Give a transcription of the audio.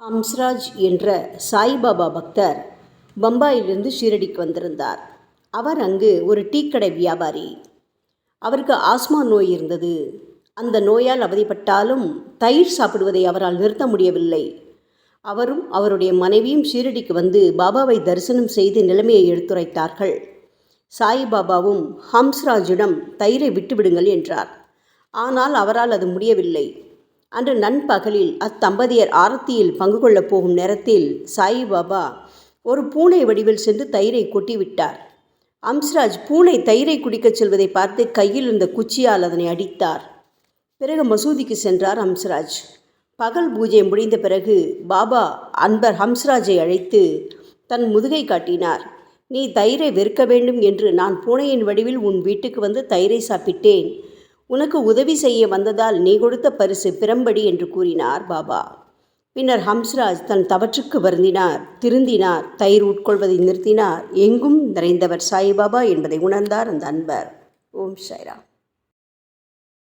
ஹம்ஸ்ராஜ் என்ற சாய்பாபா பக்தர் பம்பாயிலிருந்து ஷீரடிக்கு வந்திருந்தார். அவர் அங்கு ஒரு டீக்கடை வியாபாரி. அவருக்கு ஆஸ்மா நோய் இருந்தது. அந்த நோயால் அவதிப்பட்டாலும் தயிர் சாப்பிடுவதை அவரால் நிறுத்த முடியவில்லை. அவரும் அவருடைய மனைவியும் ஷீரடிக்கு வந்து பாபாவை தரிசனம் செய்து நிலைமையை எடுத்துரைத்தார்கள். சாய்பாபாவும் ஹம்ஸ்ராஜிடம் தயிரை விட்டுவிடுங்கள் என்றார். ஆனால் அவரால் அது முடியவில்லை. அன்று நண்பகலில் அத்தம்பதியர் ஆரத்தியில் பங்கு கொள்ளப் போகும் நேரத்தில் சாய்பாபா ஒரு பூனை வடிவில் சென்று தயிரை கொட்டிவிட்டார். ஹம்ஸ்ராஜ் பூனை தயிரை குடிக்கச் செல்வதை பார்த்து கையில் இருந்த குச்சியால் அதனை அடித்தார். பிறகு மசூதிக்கு சென்றார் ஹம்ஸ்ராஜ். பகல் பூஜை முடிந்த பிறகு பாபா அன்பர் ஹம்ஸ்ராஜை அழைத்து தன் முதுகை காட்டினார். நீ தயிரை வெறுக்க வேண்டும் என்று நான் பூனையின் வடிவில் உன் வீட்டுக்கு வந்து தயிரை சாப்பிட்டேன். உனக்கு உதவி செய்ய வந்ததால் நீ கொடுத்த பரிசு பிரம்படி என்று கூறினார் பாபா. பின்னர் ஹம்ஸ்ராஜ் தன் தவற்றுக்கு வருந்தினார், திருந்தினார், தயிர் உட்கொள்வதை நிறுத்தினார். எங்கும் நிறைந்தவர் சாய்பாபா என்பதை உணர்ந்தார் அந்த அன்பர். ஓம் சாய்ராம்.